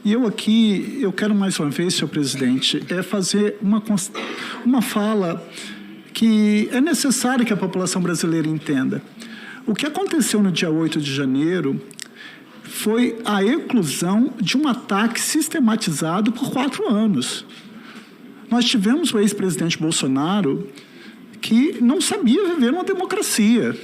E eu quero mais uma vez, senhor presidente, fazer uma fala que é necessário que a população brasileira entenda. O que aconteceu no dia 8 de janeiro foi a eclosão de um ataque sistematizado por 4 anos. Nós tivemos o ex-presidente Bolsonaro que não sabia viver uma democracia.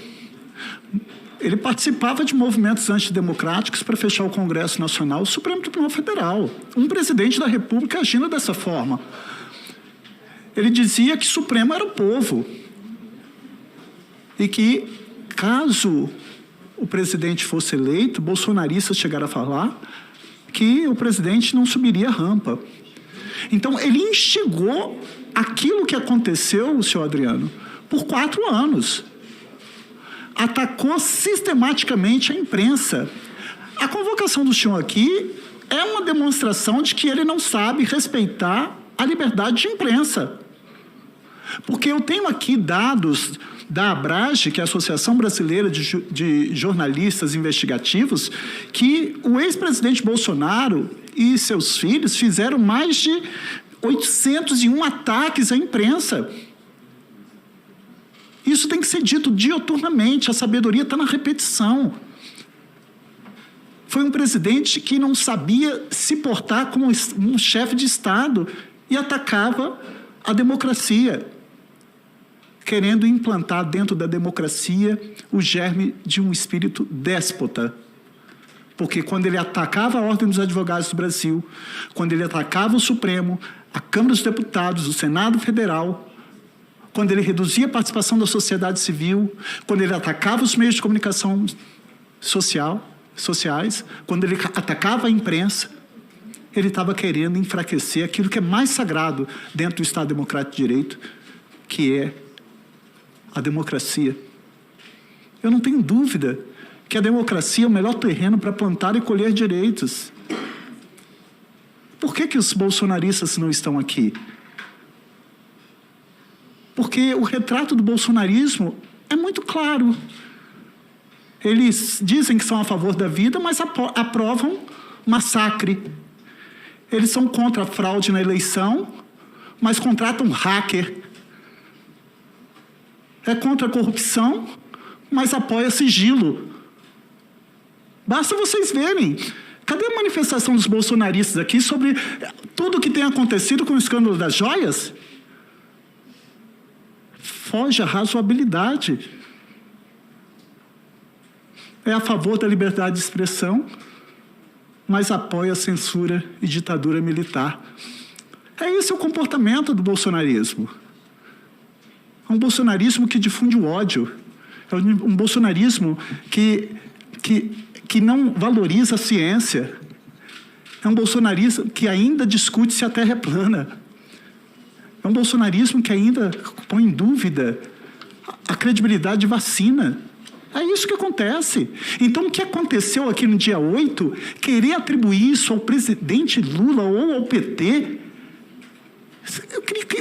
Ele participava de movimentos antidemocráticos para fechar o Congresso Nacional, o Supremo Tribunal Federal. Um presidente da República agindo dessa forma. Ele dizia que Supremo era o povo. E que, caso o presidente fosse eleito, bolsonaristas chegaram a falar que o presidente não subiria a rampa. Então, ele instigou aquilo que aconteceu, senhor Adriano, por 4 anos. Atacou sistematicamente a imprensa. A convocação do senhor aqui é uma demonstração de que ele não sabe respeitar a liberdade de imprensa. Porque eu tenho aqui dados da ABRAGE, que é a Associação Brasileira de Jornalistas Investigativos, que o ex-presidente Bolsonaro e seus filhos fizeram mais de 801 ataques à imprensa. Isso tem que ser dito dioturnamente, a sabedoria está na repetição. Foi um presidente que não sabia se portar como um chefe de Estado e atacava a democracia, querendo implantar dentro da democracia o germe de um espírito déspota. Porque quando ele atacava a Ordem dos Advogados do Brasil, quando ele atacava o Supremo, a Câmara dos Deputados, o Senado Federal, quando ele reduzia a participação da sociedade civil, quando ele atacava os meios de comunicação sociais, quando ele atacava a imprensa, ele estava querendo enfraquecer aquilo que é mais sagrado dentro do Estado Democrático de Direito, que é a democracia. Eu não tenho dúvida que a democracia é o melhor terreno para plantar e colher direitos. Por que os bolsonaristas não estão aqui? Porque o retrato do bolsonarismo é muito claro. Eles dizem que são a favor da vida, mas aprovam massacre. Eles são contra a fraude na eleição, mas contratam hacker. É contra a corrupção, mas apoia sigilo. Basta vocês verem. Cadê a manifestação dos bolsonaristas aqui sobre tudo o que tem acontecido com o escândalo das joias? Foge a razoabilidade. É a favor da liberdade de expressão, mas apoia a censura e ditadura militar. Esse o comportamento do bolsonarismo. É um bolsonarismo que difunde o ódio. É um bolsonarismo que não valoriza a ciência. É um bolsonarismo que ainda discute se a Terra é plana. É um bolsonarismo que ainda põe em dúvida a credibilidade de vacina. É isso que acontece. Então, o que aconteceu aqui no dia 8, querer atribuir isso ao presidente Lula ou ao PT,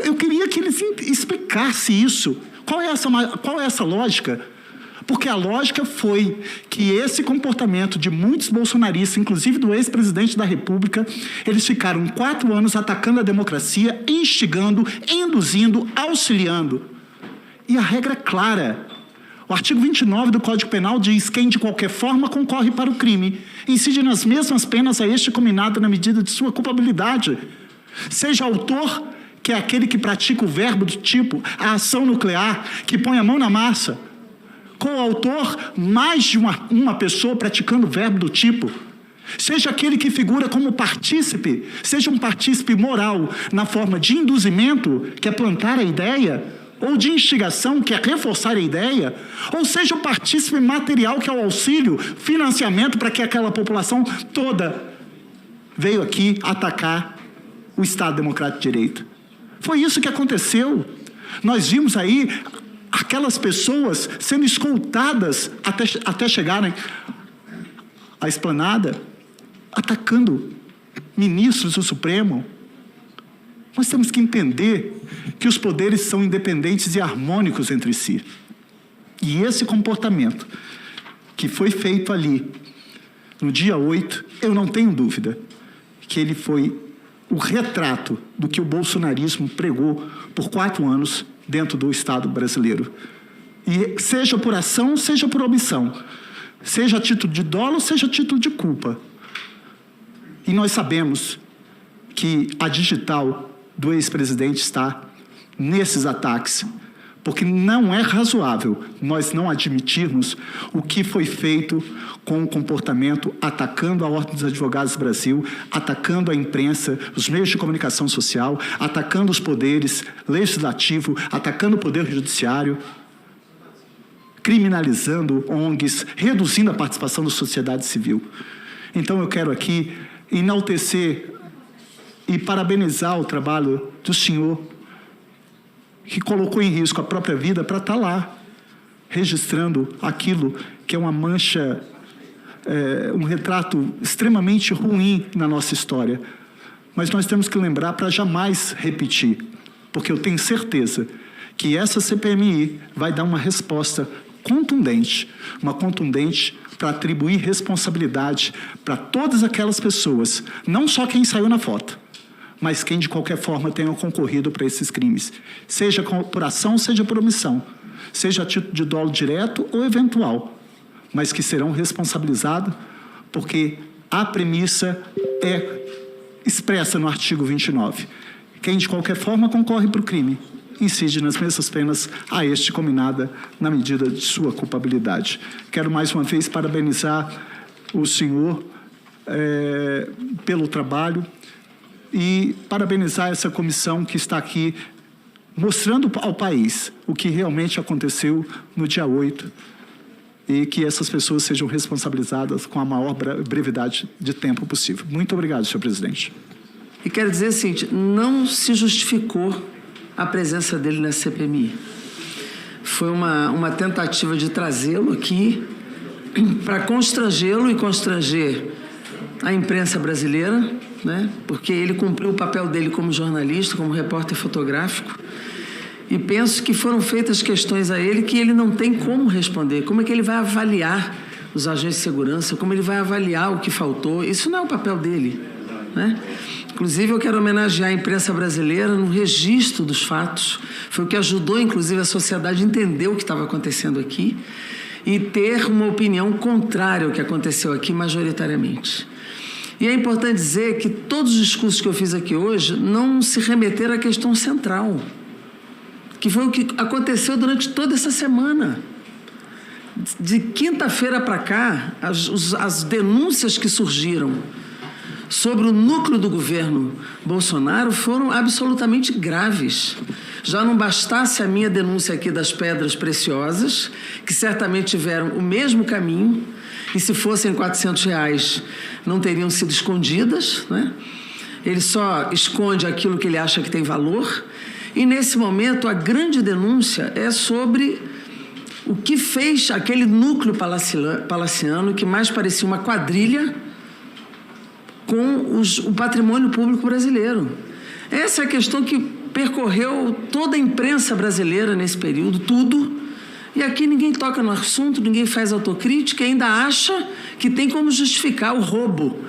eu queria que eles explicassem isso. Qual é essa lógica? Porque a lógica foi que esse comportamento de muitos bolsonaristas, inclusive do ex-presidente da República, eles ficaram 4 anos atacando a democracia, instigando, induzindo, auxiliando. E a regra é clara. O artigo 29 do Código Penal diz: quem de qualquer forma concorre para o crime incide nas mesmas penas a este combinado na medida de sua culpabilidade. Seja autor, que é aquele que pratica o verbo do tipo a ação nuclear, que põe a mão na massa. Coautor, mais de uma pessoa praticando o verbo do tipo. Seja aquele que figura como partícipe, seja um partícipe moral na forma de induzimento, que é plantar a ideia, ou de instigação, que é reforçar a ideia, ou seja o partícipe material, que é o auxílio, financiamento para que aquela população toda veio aqui atacar o Estado Democrático de Direito. Foi isso que aconteceu. Nós vimos aí aquelas pessoas sendo escoltadas até chegarem à esplanada, atacando ministros do Supremo. Nós temos que entender que os poderes são independentes e harmônicos entre si. E esse comportamento que foi feito ali, no dia 8, eu não tenho dúvida que ele foi o retrato do que o bolsonarismo pregou por 4 anos dentro do Estado brasileiro. E seja por ação, seja por omissão, seja a título de dolo, seja a título de culpa. E nós sabemos que a digital do ex-presidente está nesses ataques, porque não é razoável nós não admitirmos o que foi feito com o comportamento atacando a Ordem dos Advogados do Brasil, atacando a imprensa, os meios de comunicação social, atacando os poderes legislativo, atacando o poder judiciário, criminalizando ONGs, reduzindo a participação da sociedade civil. Então eu quero aqui enaltecer e parabenizar o trabalho do senhor, que colocou em risco a própria vida para estar lá, registrando aquilo que é uma mancha, um retrato extremamente ruim na nossa história. Mas nós temos que lembrar para jamais repetir, porque eu tenho certeza que essa CPMI vai dar uma resposta contundente, para atribuir responsabilidade para todas aquelas pessoas, não só quem saiu na foto, mas quem de qualquer forma tenha concorrido para esses crimes, seja por ação, seja por omissão, seja a título de dolo direto ou eventual, mas que serão responsabilizados, porque a premissa é expressa no artigo 29. Quem de qualquer forma concorre para o crime incide nas mesmas penas a este combinada na medida de sua culpabilidade. Quero mais uma vez parabenizar o senhor pelo trabalho e parabenizar essa comissão que está aqui mostrando ao país o que realmente aconteceu no dia 8 e que essas pessoas sejam responsabilizadas com a maior brevidade de tempo possível. Muito obrigado, senhor presidente. E quero dizer o seguinte, não se justificou a presença dele na CPMI. Foi uma tentativa de trazê-lo aqui para constrangê-lo e constranger a imprensa brasileira, né? Porque ele cumpriu o papel dele como jornalista, como repórter fotográfico, e penso que foram feitas questões a ele que ele não tem como responder. Como é que ele vai avaliar os agentes de segurança? Como ele vai avaliar o que faltou? Isso não é o papel dele, né? Inclusive, eu quero homenagear a imprensa brasileira no registro dos fatos. Foi o que ajudou, inclusive, a sociedade a entender o que estava acontecendo aqui e ter uma opinião contrária ao que aconteceu aqui majoritariamente. E é importante dizer que todos os discursos que eu fiz aqui hoje não se remeteram à questão central, que foi o que aconteceu durante toda essa semana. De quinta-feira para cá, as denúncias que surgiram sobre o núcleo do governo Bolsonaro foram absolutamente graves. Já não bastasse a minha denúncia aqui das pedras preciosas, que certamente tiveram o mesmo caminho, e se fossem R$400 não teriam sido escondidas, né? Ele só esconde aquilo que ele acha que tem valor. E, nesse momento, a grande denúncia é sobre o que fez aquele núcleo palaciano, que mais parecia uma quadrilha, com o patrimônio público brasileiro. Essa é a questão que percorreu toda a imprensa brasileira nesse período, tudo. E aqui ninguém toca no assunto, ninguém faz autocrítica e ainda acha que tem como justificar o roubo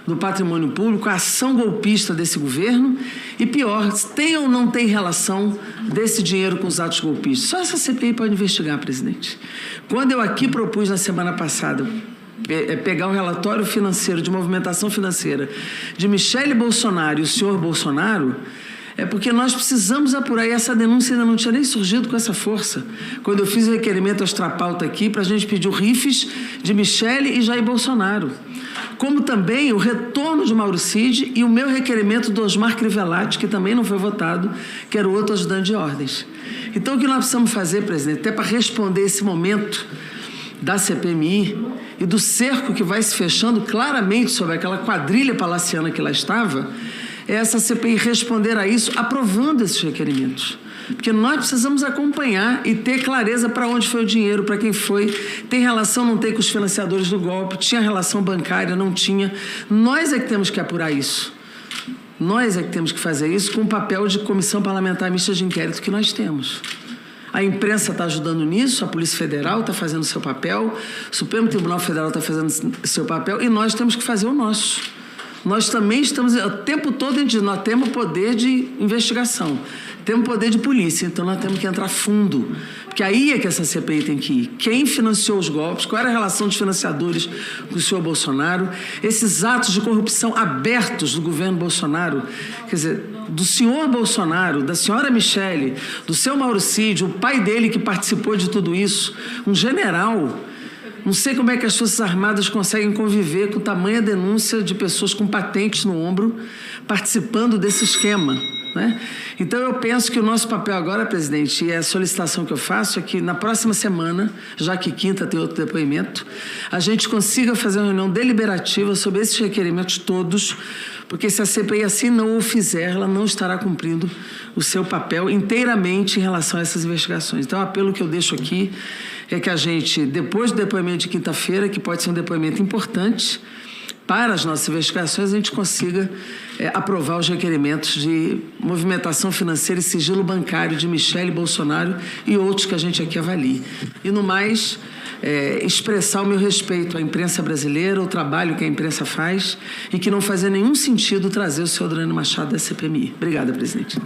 do patrimônio público, a ação golpista desse governo. E pior, tem ou não tem relação desse dinheiro com os atos golpistas? Só essa CPI pode investigar, presidente. Quando eu aqui propus na semana passada pegar o relatório financeiro de movimentação financeira de Michele Bolsonaro e o senhor Bolsonaro, é porque nós precisamos apurar, e essa denúncia ainda não tinha nem surgido com essa força. Quando eu fiz o requerimento extrapauta aqui, para a gente pedir o RIFES de Michele e Jair Bolsonaro. Como também o retorno de Mauro Cid e o meu requerimento do Osmar Crivellati, que também não foi votado, que era o outro ajudante de ordens. Então, o que nós precisamos fazer, presidente, até para responder esse momento da CPMI e do cerco que vai se fechando claramente sobre aquela quadrilha palaciana que lá estava, é essa CPI responder a isso aprovando esses requerimentos. Porque nós precisamos acompanhar e ter clareza para onde foi o dinheiro, para quem foi. Tem relação, não tem com os financiadores do golpe, tinha relação bancária, não tinha. Nós é que temos que apurar isso. Nós é que temos que fazer isso com o papel de comissão parlamentar mista de inquérito que nós temos. A imprensa está ajudando nisso, a Polícia Federal está fazendo o seu papel, o Supremo Tribunal Federal está fazendo o seu papel e nós temos que fazer o nosso. nós também estamos, o tempo todo, nós temos poder de investigação, temos poder de polícia, então nós temos que entrar fundo, porque aí é que essa CPI tem que ir. Quem financiou os golpes, qual era a relação dos financiadores com o senhor Bolsonaro, esses atos de corrupção abertos do governo Bolsonaro, quer dizer, do senhor Bolsonaro, da senhora Michele, do seu Mauricídio, o pai dele que participou de tudo isso, um general. Não sei como é que as Forças Armadas conseguem conviver com tamanha denúncia de pessoas com patentes no ombro participando desse esquema, né? Então, eu penso que o nosso papel agora, presidente, e a solicitação que eu faço é que na próxima semana, já que quinta tem outro depoimento, a gente consiga fazer uma reunião deliberativa sobre esses requerimentos todos, porque se a CPI assim não o fizer, ela não estará cumprindo o seu papel inteiramente em relação a essas investigações. Então, o apelo que eu deixo aqui é que a gente, depois do depoimento de quinta-feira, que pode ser um depoimento importante para as nossas investigações, a gente consiga aprovar os requerimentos de movimentação financeira e sigilo bancário de Michele Bolsonaro e outros que a gente aqui avalie. E, no mais, expressar o meu respeito à imprensa brasileira, o trabalho que a imprensa faz e que não fazia nenhum sentido trazer o senhor Adriano Machado da CPMI. Obrigada, presidente.